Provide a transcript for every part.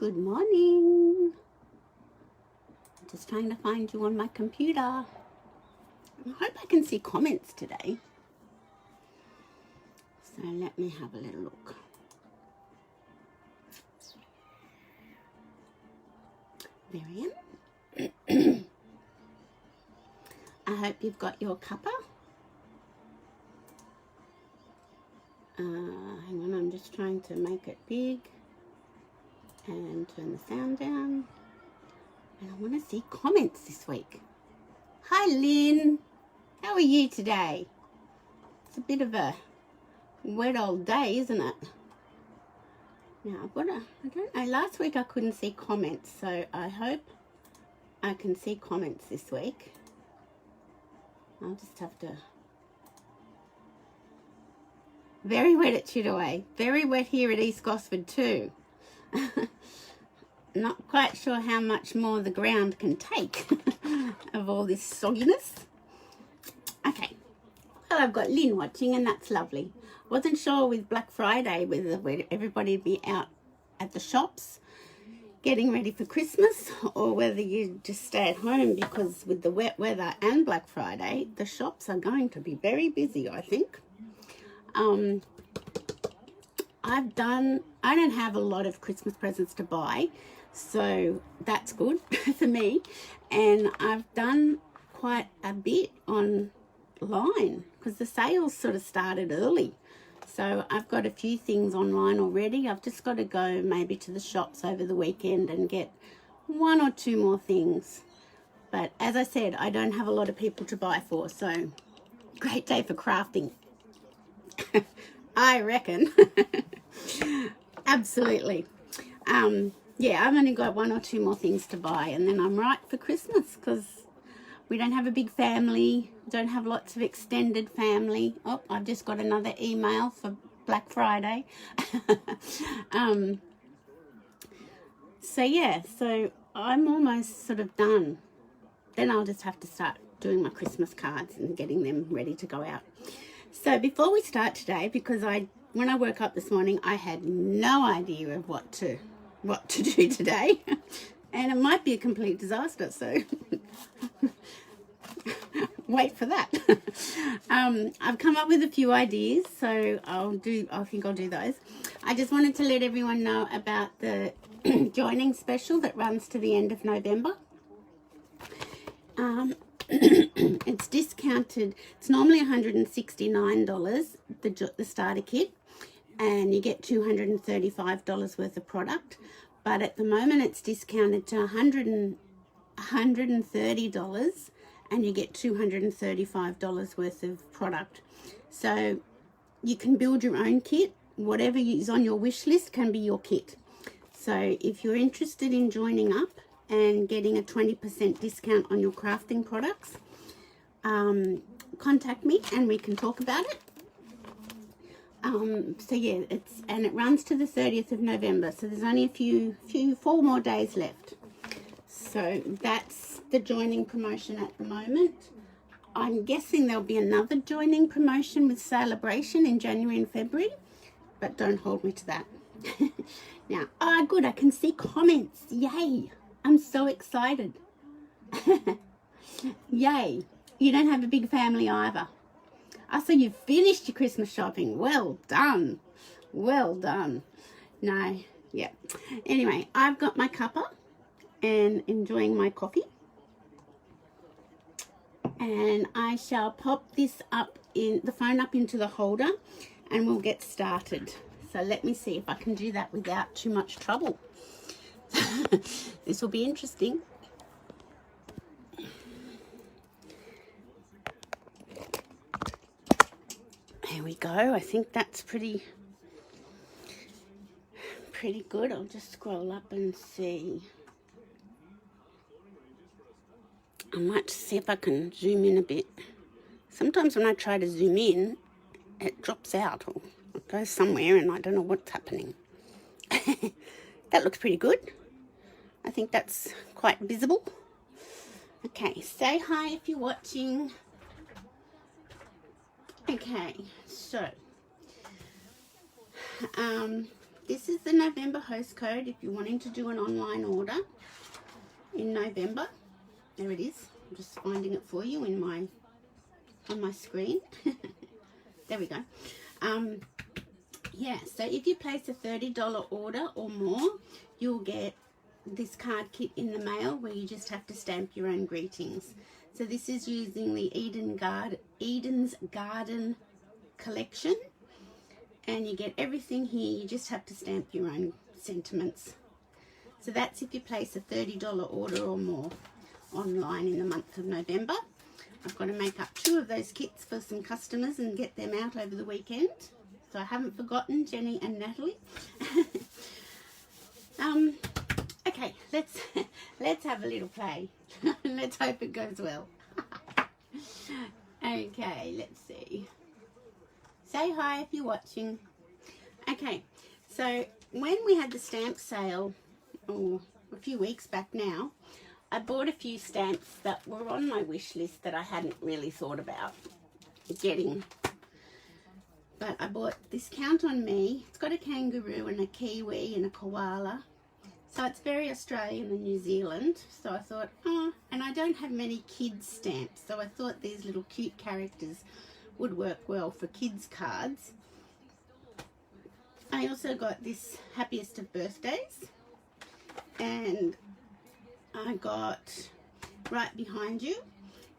Good morning. I'm just trying to find you on my computer. I hope I can see comments today. So let me have a little look. There I am. I hope you've got your cuppa. Hang on, I'm just trying to make it big and turn the sound down. And I want to see comments this week. Hi Lynn, how are you today? It's a bit of a wet old day, isn't it? Now I don't know, last week I couldn't see comments, so I hope I can see comments this week. I'll just have to. Very wet at Chittaway, very wet here at East Gosford too. Not quite sure how much more the ground can take of all this sogginess. Okay, well, I've got Lynn watching and that's lovely. Wasn't sure with Black Friday whether everybody'd be out at the shops getting ready for Christmas or whether you just stay at home, because with the wet weather and Black Friday, the shops are going to be very busy, I think. I don't have a lot of Christmas presents to buy, so that's good for me. And I've done quite a bit online because the sales sort of started early. So I've got a few things online already. I've just got to go maybe to the shops over the weekend and get one or two more things. But as I said, I don't have a lot of people to buy for, so great day for crafting. I reckon. Absolutely. Yeah, I've only got one or two more things to buy and then I'm right for Christmas, because we don't have a big family, don't have lots of extended family. Oh, I've just got another email for Black Friday. So yeah, so I'm almost sort of done. Then I'll just have to start doing my Christmas cards and getting them ready to go out. So before we start today, because when I woke up this morning, I had no idea of what to do today, and it might be a complete disaster. So wait for that. I've come up with a few ideas, so I think I'll do those. I just wanted to let everyone know about the joining special that runs to the end of November. It's discounted. It's normally $169, the starter kit, and you get $235 worth of product, but at the moment it's discounted to $130 and you get $235 worth of product. So you can build your own kit. Whatever is on your wish list can be your kit. So if you're interested in joining up and getting a 20% discount on your crafting products, contact me and we can talk about it. So yeah, it runs to the 30th of November, so there's only 4 more days left. So that's the joining promotion at the moment. I'm guessing there'll be another joining promotion with Celebration in January and February, but don't hold me to that. Now, good, I can see comments. Yay, I'm so excited. Yay, you don't have a big family either. So you've finished your Christmas shopping. Well done. Well done. No, yeah. Anyway, I've got my cuppa and enjoying my coffee. And I shall pop this the phone up into the holder and we'll get started. So let me see if I can do that without too much trouble. This will be interesting. There we go. I think that's pretty good. I'll just scroll up and see. I might see if I can zoom in a bit. Sometimes when I try to zoom in, it drops out or it goes somewhere and I don't know what's happening. That looks pretty good. I think that's quite visible. Okay, say hi if you're watching. Okay, so this is the November host code if you're wanting to do an online order in November. There it is. I'm just finding it for you in on my screen. There we go. Yeah, so if you place a $30 order or more, you'll get this card kit in the mail where you just have to stamp your own greetings. So this is using the Eden's Garden collection, and you get everything here. You just have to stamp your own sentiments. So that's if you place a $30 order or more online in the month of November. I've got to make up 2 of those kits for some customers and get them out over the weekend. So I haven't forgotten Jenny and Natalie. Okay, let's have a little play. Let's hope it goes well. Okay, let's see. Say hi if you're watching. Okay, so when we had the stamp sale, a few weeks back now, I bought a few stamps that were on my wish list that I hadn't really thought about getting. But I bought this Count on Me. It's got a kangaroo and a kiwi and a koala. So it's very Australian and New Zealand. So I thought, and I don't have many kids stamps. So I thought these little cute characters would work well for kids cards. I also got this Happiest of Birthdays. And I got Right Behind You.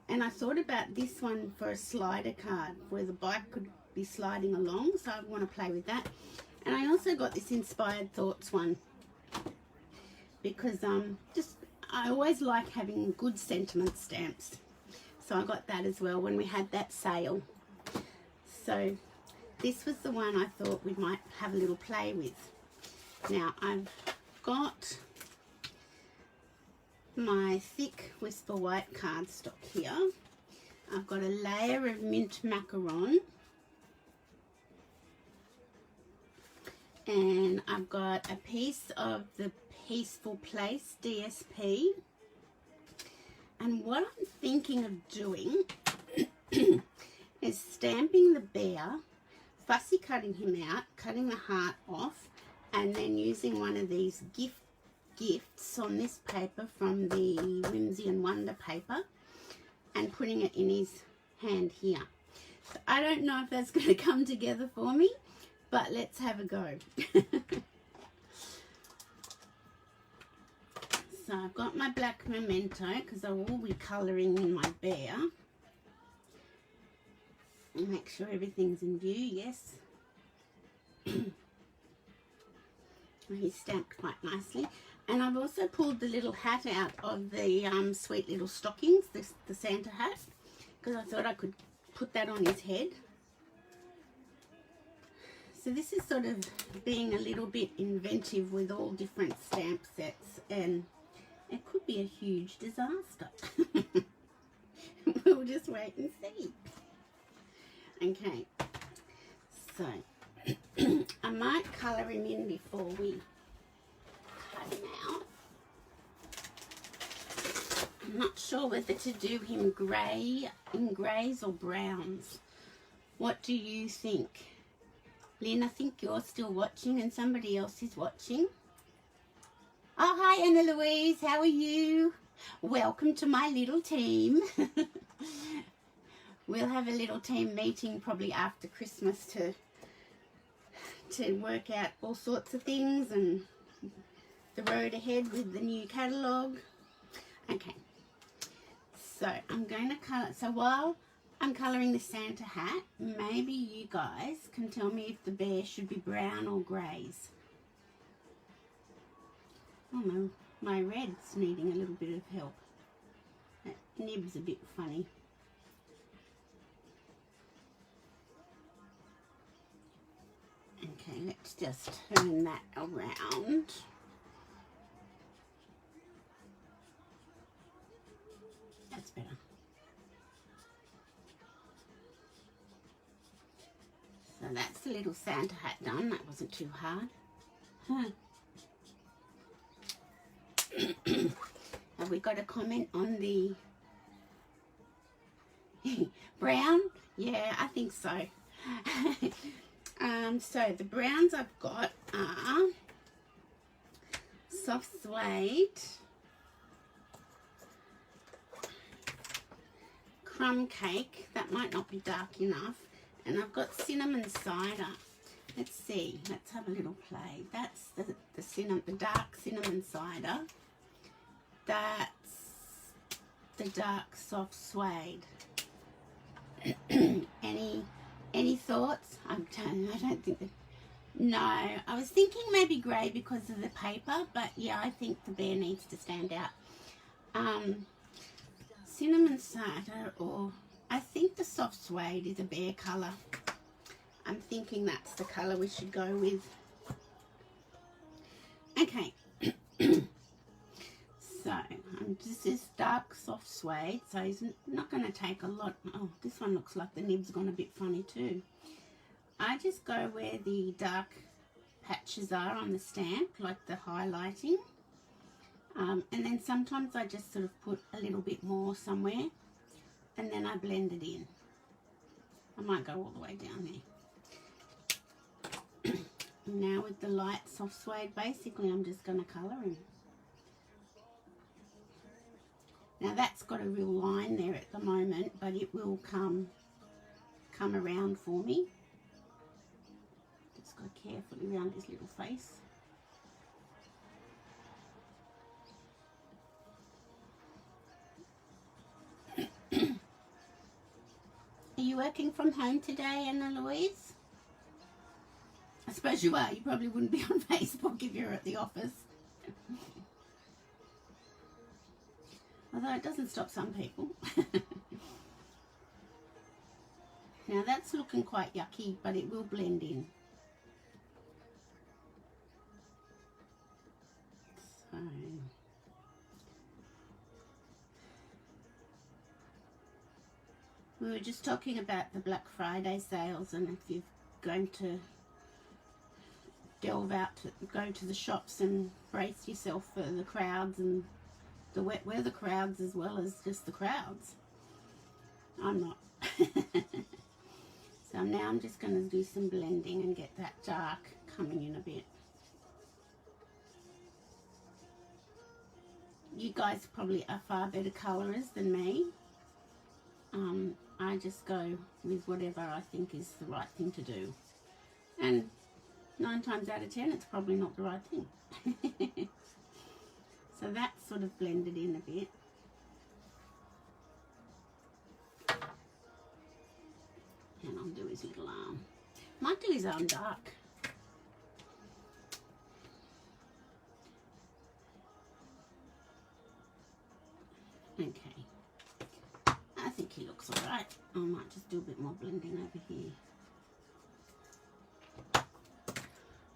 And I thought about this one for a slider card where the bike could be sliding along, so I want to play with that. And I also got this Inspired Thoughts one because I always like having good sentiment stamps, so I got that as well when we had that sale. So this was the one I thought we might have a little play with. Now I've got my thick Whisper White cardstock here. I've got a layer of mint macaron, and I've got a piece of the Peaceful Place DSP. And what I'm thinking of doing is stamping the bear, fussy cutting him out, cutting the heart off, and then using one of these gifts on this paper from the Whimsey and Wonder paper and putting it in his hand here. So I don't know if that's going to come together for me, but let's have a go. So I've got my black memento because I will be colouring in my bear. Make sure everything's in view, yes. He's stamped quite nicely. And I've also pulled the little hat out of the sweet little stockings, the Santa hat, because I thought I could put that on his head. So this is sort of being a little bit inventive with all different stamp sets, and it could be a huge disaster. We'll just wait and see. Okay, so I might colour him in before we cut him out. I'm not sure whether to do him grey, in greys or browns. What do you think? Lynn, I think you're still watching and somebody else is watching. Oh, hi Anna Louise, how are you? Welcome to my little team. We'll have a little team meeting probably after Christmas to work out all sorts of things and the road ahead with the new catalogue. Okay, so I'm going to colour, so while I'm colouring the Santa hat, maybe you guys can tell me if the bear should be brown or greys. Oh no, my red's needing a little bit of help. That nib's a bit funny. Okay, let's just turn that around. That's better. So that's the little Santa hat done. That wasn't too hard. Huh. Have we got a comment on the brown? Yeah, I think so. So the browns I've got are soft suede, crumb cake, that might not be dark enough, and I've got cinnamon cider. Let's see, let's have a little play. That's the dark cinnamon cider. That's the dark soft suede. Any thoughts? I don't think that. No, I was thinking maybe grey because of the paper, but yeah, I think the bear needs to stand out. Cinnamon cider, or I think the soft suede is a bear colour. I'm thinking that's the colour we should go with. Okay. So, this is dark soft suede, so he's not going to take a lot. Oh, this one looks like the nib's gone a bit funny too. I just go where the dark patches are on the stamp, like the highlighting. And then sometimes I just sort of put a little bit more somewhere, and then I blend it in. I might go all the way down there. Now with the light soft suede, basically I'm just going to colour him. Now that's got a real line there at the moment, but it will come around for me. Just go carefully around his little face. Are you working from home today, Anna Louise? I suppose you are. You probably wouldn't be on Facebook if you're at the office. Although it doesn't stop some people. Now that's looking quite yucky, but it will blend in. So we were just talking about the Black Friday sales, and if you're going to delve out to go to the shops and brace yourself for the crowds and the wet weather crowds as well as just the crowds. I'm not. So now I'm just going to do some blending and get that dark coming in a bit. You guys probably are far better colourers than me. I just go with whatever I think is the right thing to do. And 9 times out of 10 it's probably not the right thing. So that's sort of blended in a bit. And I'll do his little arm. Might do his arm dark. Okay. I think he looks alright. I might just do a bit more blending over here.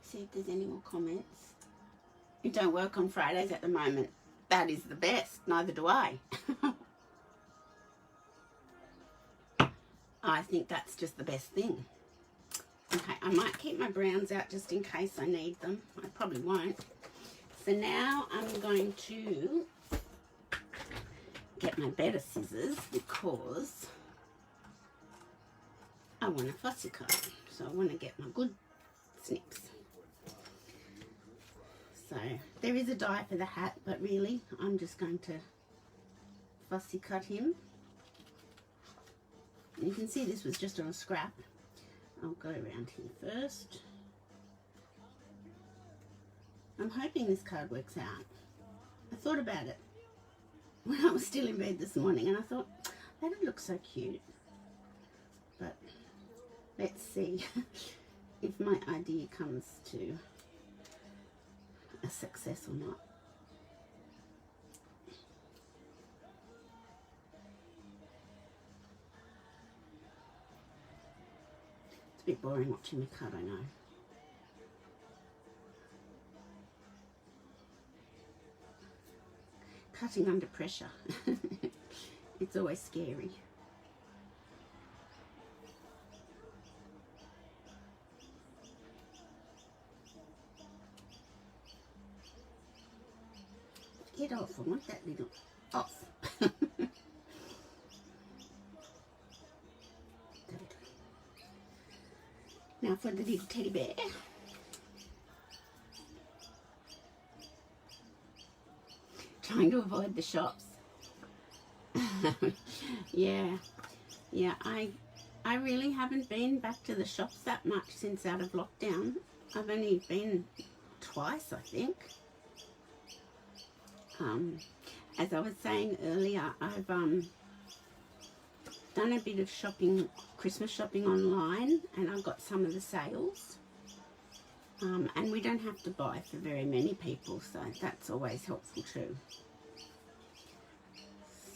See if there's any more comments. You don't work on Fridays at the moment. That is the best. Neither do I. I think that's just the best thing. Okay, I might keep my browns out just in case I need them. I probably won't. So now I'm going to get my better scissors because I want a fussy cut. So I want to get my good snips. So there is a die for the hat, but really I'm just going to fussy cut him. You can see this was just on a scrap. I'll go around here first. I'm hoping this card works out. I thought about it when I was still in bed this morning and I thought, that would look so cute. But let's see if my idea comes to a success or not. It's a bit boring watching me cut, I know. Cutting under pressure. It's always scary. Get off, I want that little off. Now for the little teddy bear. Trying to avoid the shops. yeah, I really haven't been back to the shops that much since out of lockdown. I've only been twice, I think. As I was saying earlier, I've done a bit of shopping, Christmas shopping online, and I got some of the sales. And we don't have to buy for very many people, so that's always helpful too.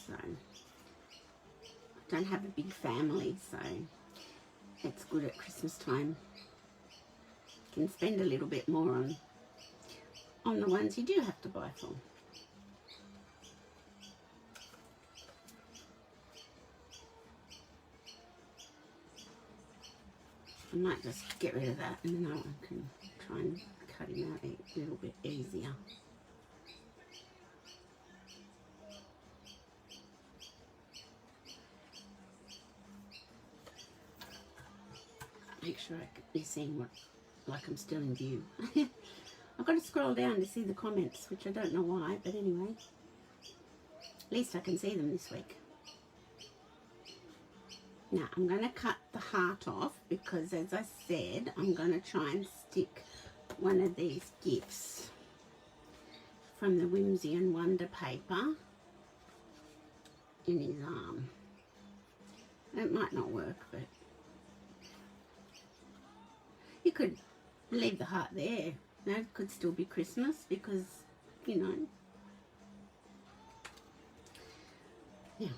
So, I don't have a big family, so it's good at Christmas time. You can spend a little bit more on the ones you do have to buy for. I might just get rid of that, and then I can try and cut him out a little bit easier. Make sure you're seeing what, like I'm still in view. I've got to scroll down to see the comments, which I don't know why, but anyway. At least I can see them this week. Now, I'm going to cut the heart off because, as I said, I'm going to try and stick one of these gifts from the Whimsey and Wonder paper in his arm. It might not work, but you could leave the heart there. That could still be Christmas because, you know. Yeah.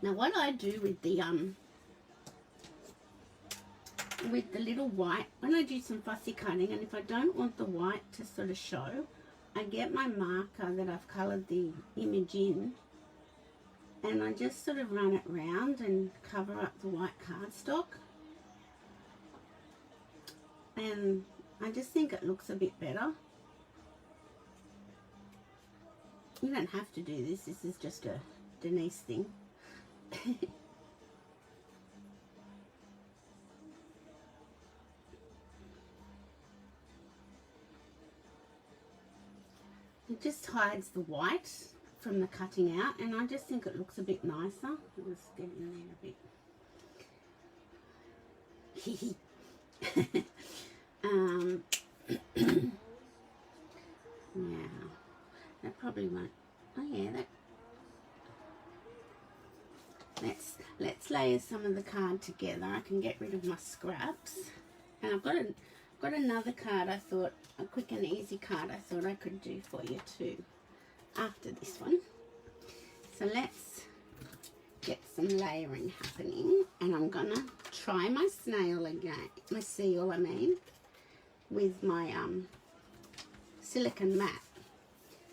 Now what I do with the little white, when I do some fussy cutting, and if I don't want the white to sort of show, I get my marker that I've coloured the image in, and I just sort of run it round and cover up the white cardstock. And I just think it looks a bit better. You don't have to do this. This is just a Denise thing. It just hides the white from the cutting out, and I just think it looks a bit nicer. I'll just get in there a bit. Yeah, that probably won't. Oh yeah, that. Let's layer some of the card together. I can get rid of my scraps, and I've got another card. I thought, a quick and easy card. I thought I could do for you too after this one. So let's get some layering happening, and I'm gonna try my snail again, my seal I mean, with my silicone mat.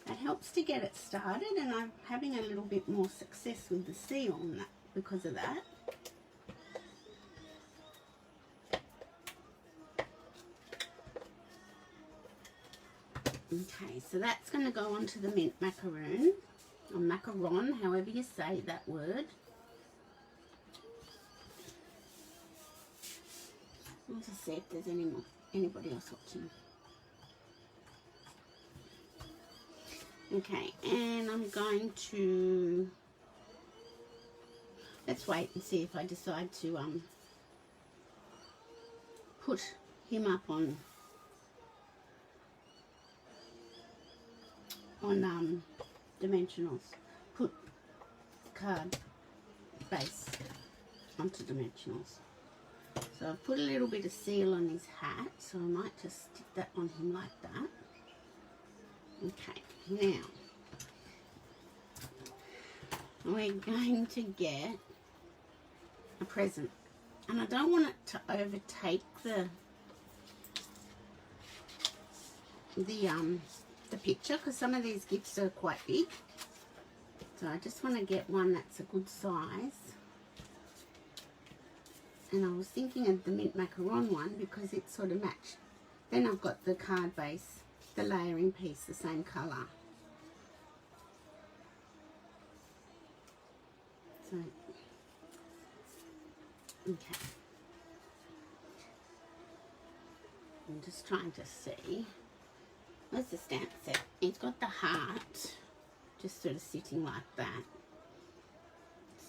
That helps to get it started, and I'm having a little bit more success with the seal on that because of that. Okay, so that's going to go onto the mint macaroon, or macaron, however you say that word. I'll just see if there's anybody else watching. Okay, and I'm going to, let's wait and see if I decide to put him up on dimensionals. Put the card base onto dimensionals. So I've put a little bit of seal on his hat, so I might just stick that on him like that. Okay, now we're going to get a present, and I don't want it to overtake the picture, because some of these gifts are quite big. So I just want to get one that's a good size. And I was thinking of the mint macaron one because it sort of matched. Then I've got the card base, the layering piece, the same colour. So Okay. I'm just trying to see. Where's the stamp set? It's got the heart just sort of sitting like that.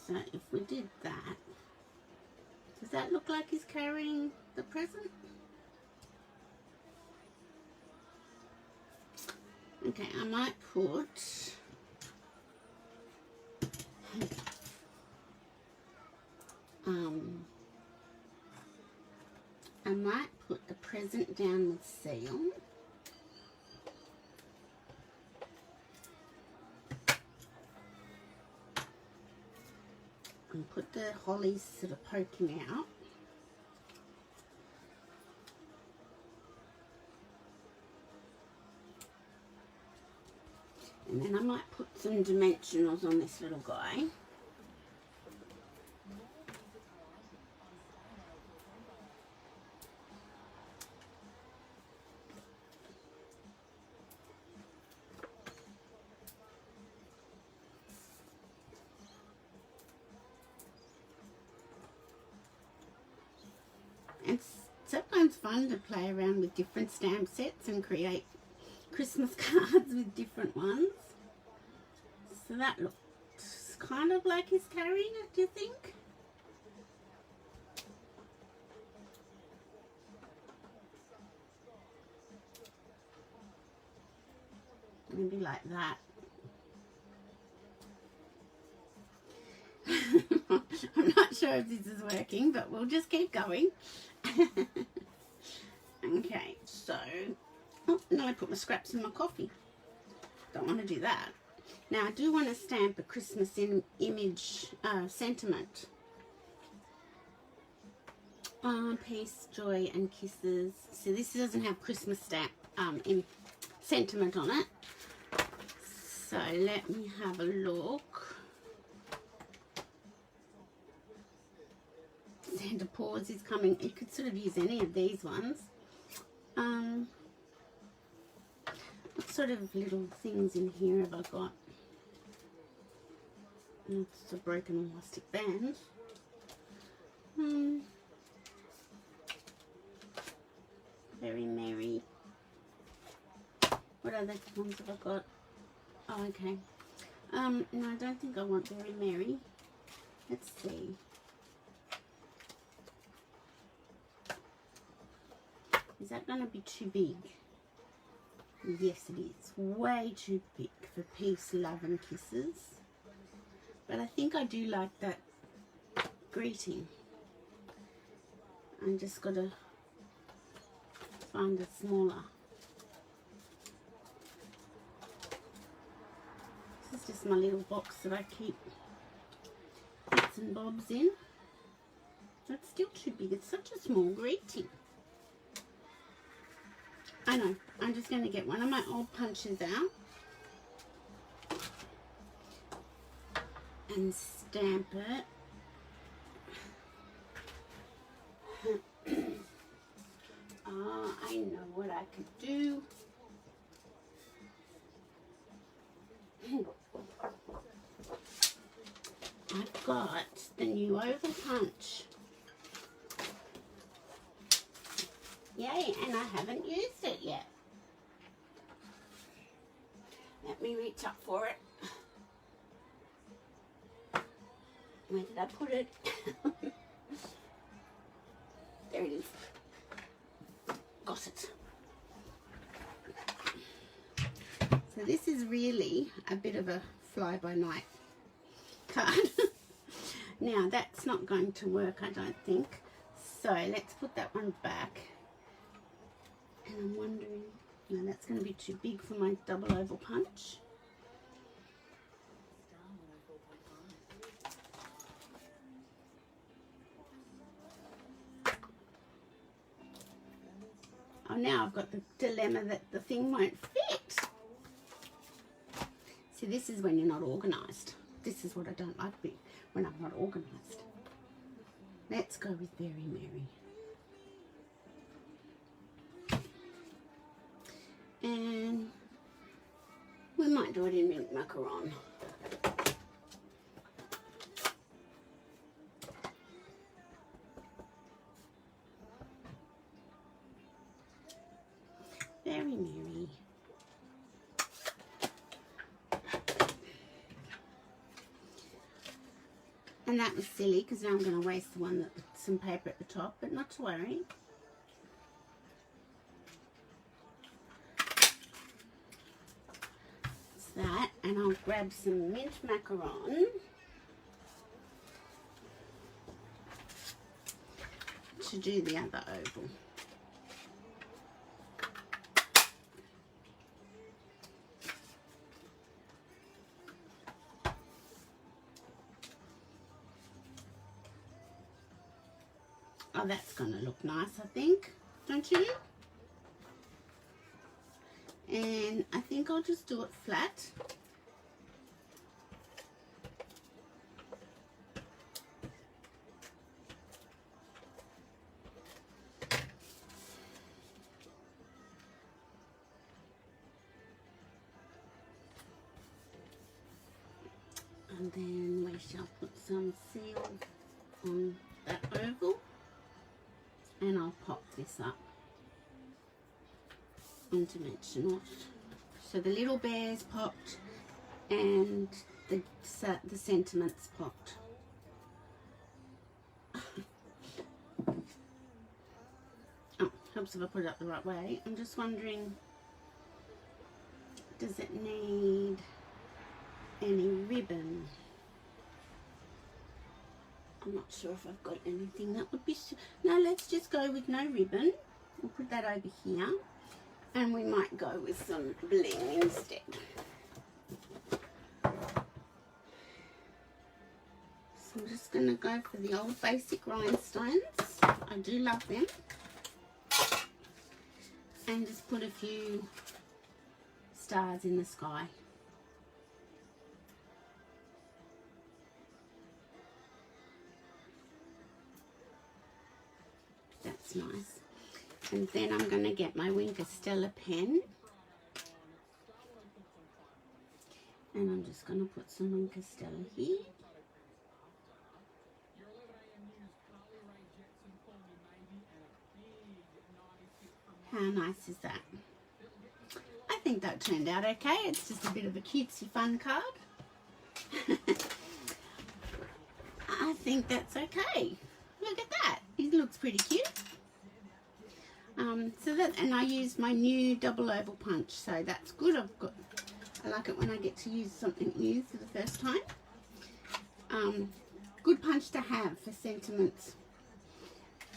So if we did that, does that look like he's carrying the present? Okay, I might put the present down with seal. And put the hollies sort of poking out. And then I might put some dimensionals on this little guy. It's sometimes fun to play around with different stamp sets and create Christmas cards with different ones. So that looks kind of like he's carrying it, do you think? Maybe like that. I'm not sure if this is working, but we'll just keep going. Okay, so, oh, now I put my scraps in my coffee. Don't want to do that. Now I do want to stamp a Christmas image sentiment. Peace, joy and kisses. So this doesn't have Christmas stamp sentiment on it. So let me have a look. Santa Paws is coming. You could sort of use any of these ones. What sort of little things in here have I got? It's a broken elastic band. Very merry. What other ones have I got? Oh, okay. No, I don't think I want very merry. Let's see. Is that going to be too big? Yes, it is. Way too big for peace, love and kisses. But I think I do like that greeting. I'm just got to find it smaller. This is just my little box that I keep bits and bobs in. That's still too big. It's such a small greeting. I know. I'm just going to get one of my old punches out and stamp it. I know what I could do. I've got the new oval punch. Yay, and I haven't used it yet. Let me reach up for it. Where did I put it? There it is. Got it. So this is really a bit of a fly-by-night card. Now that's not going to work, I don't think. So let's put that one back. And I'm wondering, no, that's going to be too big for my double oval punch. Oh, now I've got the dilemma that the thing won't fit. See, this is when you're not organised. This is what I don't like when I'm not organised. Let's go with very merry. And we might do it in mint macaron. Very merry. And that was silly because now I'm going to waste the one that with some paper at the top, but not to worry. It's that, and I'll grab some mint macaron to do the other oval. Oh, that's going to look nice, I think, don't you? And I think I'll just do it flat. And then we shall put some seal on that oval. And I'll pop this up one-dimensional. So the little bears popped and the sentiments popped. Oh, helps if I put it up the right way. I'm just wondering, does it need any ribbon? I'm not sure if I've got anything that would be... No, let's just go with no ribbon. We'll put that over here. And we might go with some bling instead. So I'm just going to go for the old basic rhinestones. I do love them. And just put a few stars in the sky. That's nice. And then I'm going to get my Stella pen. And I'm just going to put some Stella here. How nice is that? I think that turned out okay. It's just a bit of a cutesy fun card. I think that's okay. Look at that. It looks pretty cute. So that, and I used my new double oval punch, so that's good. I like it when I get to use something new for the first time. Good punch to have for sentiments.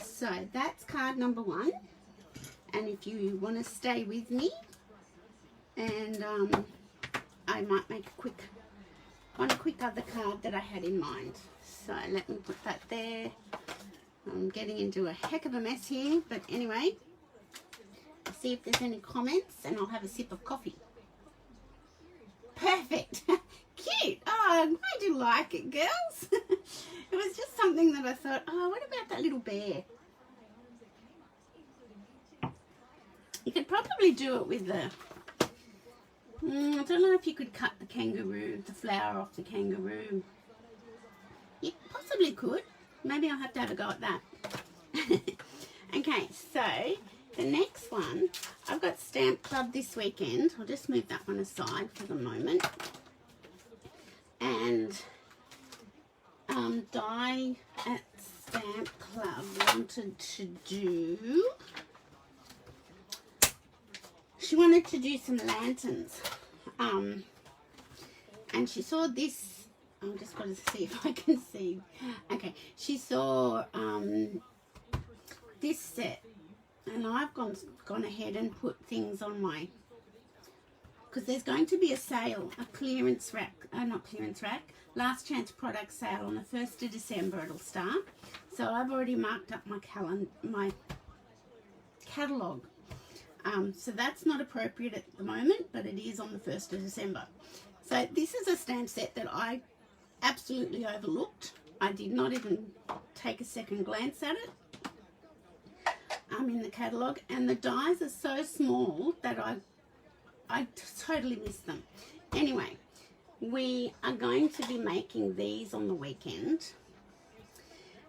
So that's card number 1. And if you want to stay with me, and I might make one quick other card that I had in mind. So let me put that there. I'm getting into a heck of a mess here, but anyway, see if there's any comments and I'll have a sip of coffee. Perfect. Cute. Oh, I'm glad you like it, girls. It was just something that I thought, oh, what about that little bear? You could probably do it with the... I don't know if you could cut the kangaroo, the flower off the kangaroo. You possibly could. Maybe I'll have to have a go at that. Okay, so the next one, I've got Stamp Club this weekend. I'll just move that one aside for the moment. And Di at Stamp Club wanted to do... She wanted to do some lanterns. And she saw this... I'm just going to see if I can see. Okay, she saw this set, and I've gone ahead and put things on my, because there's going to be a sale, a clearance rack, not clearance rack, last chance product sale on the 1st of December it'll start. So I've already marked up my catalogue. So that's not appropriate at the moment, but it is on the 1st of December. So this is a stamp set that I absolutely overlooked. I did not even take a second glance at it. In the catalogue, and the dies are so small that I totally missed them. Anyway, we are going to be making these on the weekend.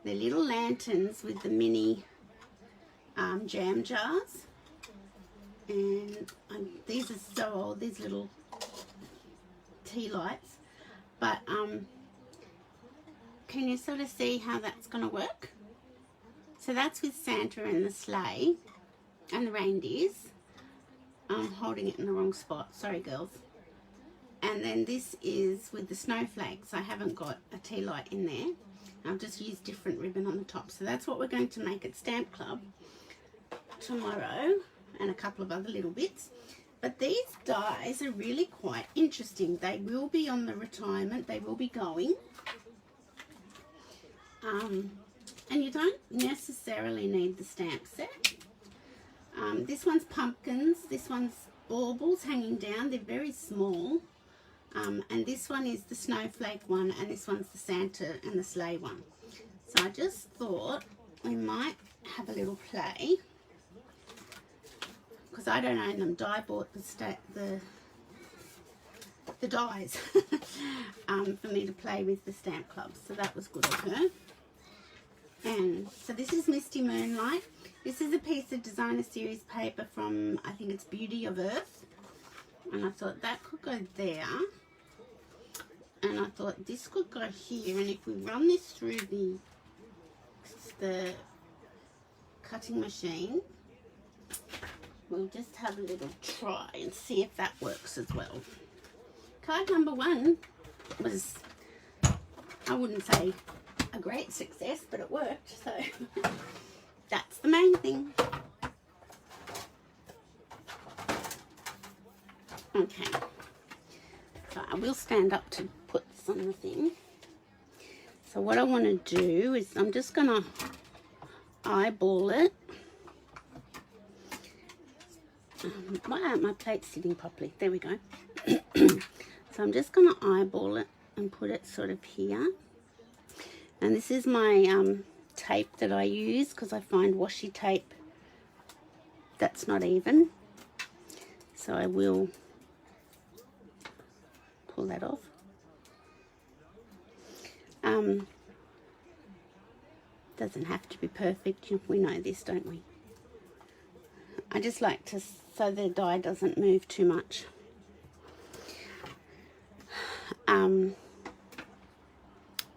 They're little lanterns with the mini jam jars. And these are so old, these little tea lights. But can you sort of see how that's going to work? So that's with Santa and the sleigh and the reindeers. I'm holding it in the wrong spot. Sorry, girls. And then this is with the snowflakes. I haven't got a tea light in there. I've just used different ribbon on the top. So that's what we're going to make at Stamp Club tomorrow, and a couple of other little bits. But these dies are really quite interesting. They will be on the retirement. They will be going. And you don't necessarily need the stamp set. This one's pumpkins. This one's baubles hanging down. They're very small. And this one is the snowflake one, and this one's the Santa and the sleigh one. So I just thought we might have a little play, because I don't own them. Di bought the dies for me to play with the Stamp Club, so that was good of her. And so this is Misty Moonlight. This is a piece of designer series paper from, I think it's Beauty of Earth, and I thought that could go there, and I thought this could go here. And if we run this through the cutting machine, we'll just have a little try and see if that works as well. Card number 1 was, I wouldn't say a great success, but it worked, so that's the main thing. Okay, so I will stand up to put this on the thing. So what I want to do is I'm just going to eyeball it. Why aren't my plates sitting properly? There we go. So I'm just going to eyeball it and put it sort of here. And this is my tape that I use, because I find washi tape that's not even. So I will pull that off. Doesn't have to be perfect. We know this, don't we? I just like to, so the die doesn't move too much.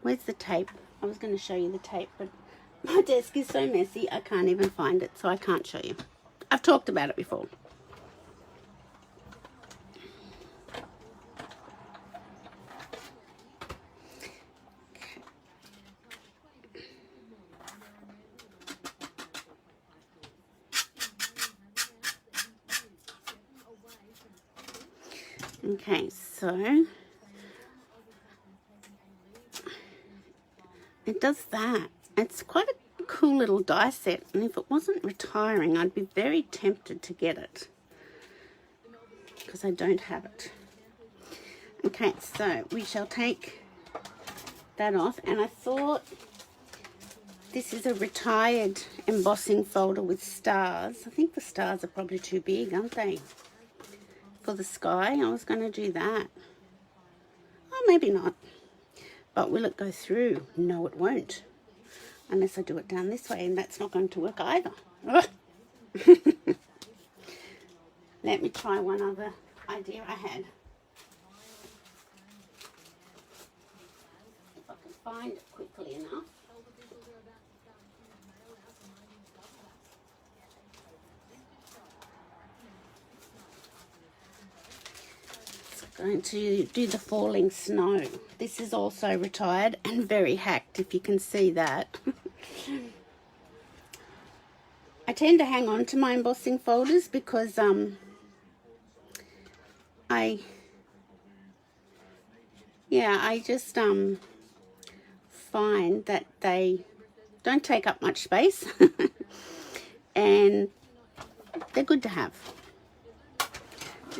Where's the tape? I was going to show you the tape, but my desk is so messy I can't even find it, so I can't show you. I've talked about it before. Okay, so it does that. It's quite a cool little die set, and if it wasn't retiring, I'd be very tempted to get it, because I don't have it. Okay, so we shall take that off, and I thought this is a retired embossing folder with stars. I think the stars are probably too big, aren't they? For the sky, I was going to do that. Oh, maybe not. But will it go through? No, it won't. Unless I do it down this way, and that's not going to work either. Let me try one other idea I had. If I can find it quickly enough. Going to do the falling snow. This is also retired and very hacked, if you can see that. I tend to hang on to my embossing folders because I just find that they don't take up much space and they're good to have.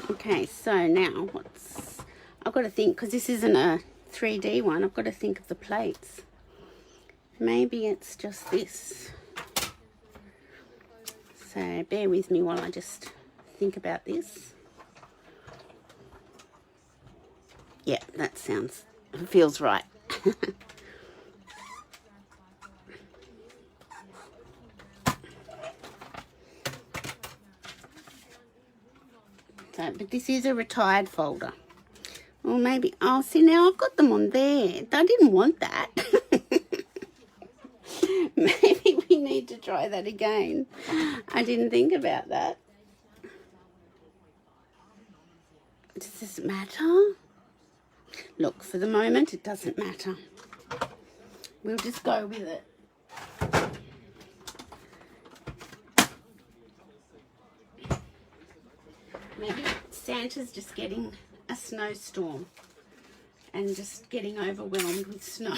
Okay, so now I've got to think, because this isn't a 3D one, I've got to think of the plates. Maybe it's just this. So bear with me while I just think about this. Yeah, that feels right. So, but this is a retired folder. Or maybe, oh, see, now I've got them on there. I didn't want that. Maybe we need to try that again. I didn't think about that. Does this matter? Look, for the moment, it doesn't matter. We'll just go with it. Maybe Santa's just getting a snowstorm and just getting overwhelmed with snow.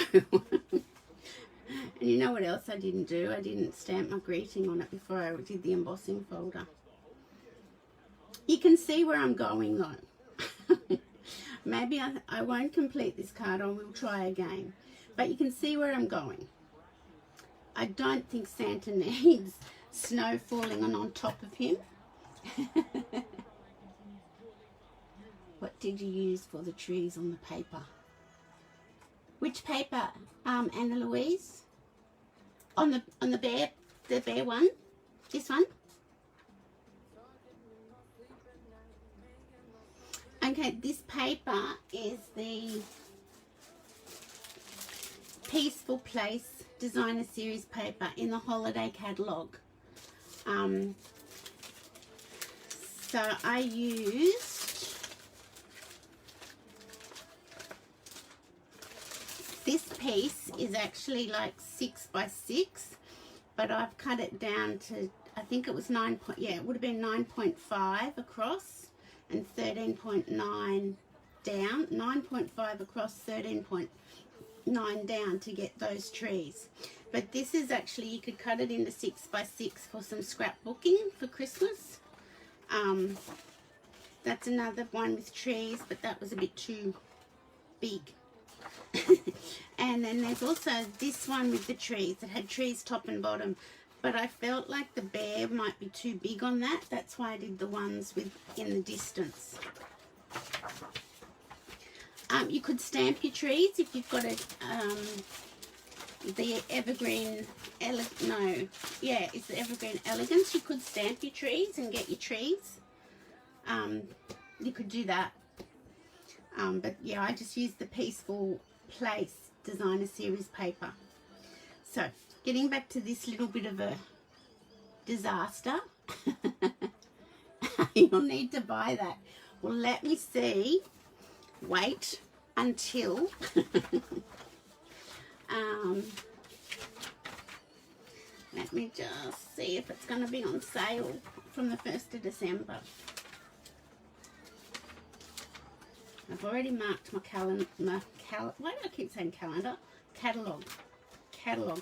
And you know what else I didn't do? I didn't stamp my greeting on it before I did the embossing folder. You can see where I'm going though. Maybe I won't complete this card, I will try again. But you can see where I'm going. I don't think Santa needs snow falling on top of him. What did you use for the trees on the paper? Which paper, Anna Louise? On the bear one? This one? Okay, this paper is the Peaceful Place Designer Series paper in the holiday catalogue. So I used this piece is actually like 6 by 6, but I've cut it down to, I think it was it would have been 9.5 across and 13.9 down, 9.5 across, 13.9 down to get those trees. But this is actually, you could cut it into 6 by 6 for some scrapbooking for Christmas. That's another one with trees, but that was a bit too big. And then there's also this one with the trees that had trees top and bottom, but I felt like the bear might be too big on that. That's why I did the ones with in the distance. You could stamp your trees if you've got the Evergreen it's the Evergreen Elegance. You could stamp your trees and get your trees. You could do that. But yeah, I just used the Peaceful Place Designer Series paper. So, getting back to this little bit of a disaster. You'll need to buy that. Well, let me see. Wait until let me just see if it's going to be on sale from the 1st of December. I've already marked my calendar. Why do I keep saying calendar? Catalogue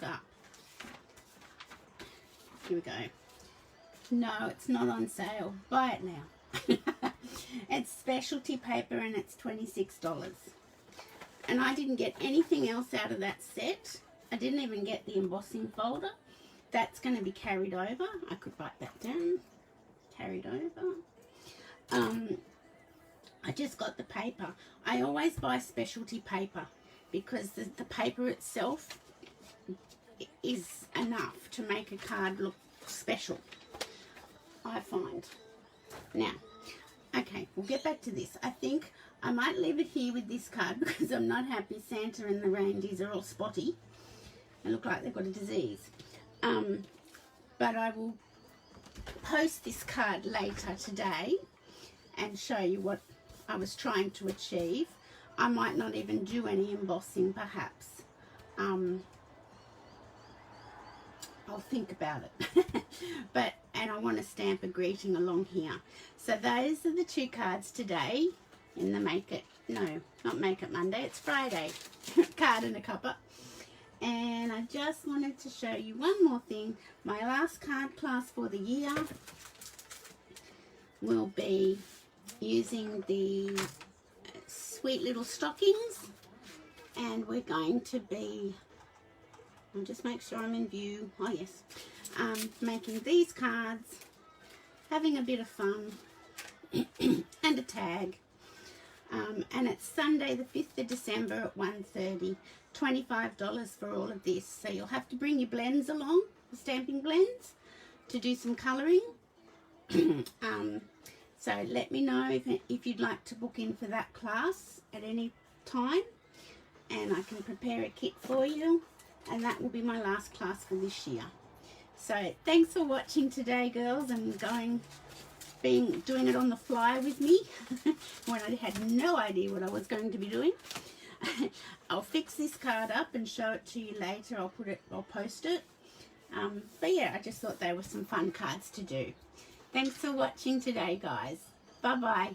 up. Here we go. No, it's not on sale. Buy it now. It's specialty paper and it's $26. And I didn't get anything else out of that set. I didn't even get the embossing folder. That's going to be carried over. I could write that down. Carried over. I just got the paper. I always buy specialty paper because the paper itself is enough to make a card look special, I find. Now, okay, we'll get back to this. I think I might leave it here with this card because I'm not happy Santa and the reindeers are all spotty. They look like they've got a disease. But I will post this card later today and show you what I was trying to achieve. I might not even do any embossing, perhaps. I'll think about it. And I want to stamp a greeting along here. So those are the two cards today in the not Make It Monday, it's Friday card and a cuppa. And I just wanted to show you one more thing. My last card class for the year will be using the sweet little stockings, and we're going to be, I'll just make sure I'm in view, oh yes, making these cards, having a bit of fun, and a tag. And it's Sunday the 5th of December at 1:30, $25 for all of this. So you'll have to bring your blends along, the stamping blends, to do some colouring. So let me know if you'd like to book in for that class at any time, and I can prepare a kit for you, and that will be my last class for this year. So thanks for watching today, girls, and doing it on the fly with me when I had no idea what I was going to be doing. I'll fix this card up and show it to you later. I'll post it. But yeah, I just thought they were some fun cards to do. Thanks for watching today, guys. Bye bye.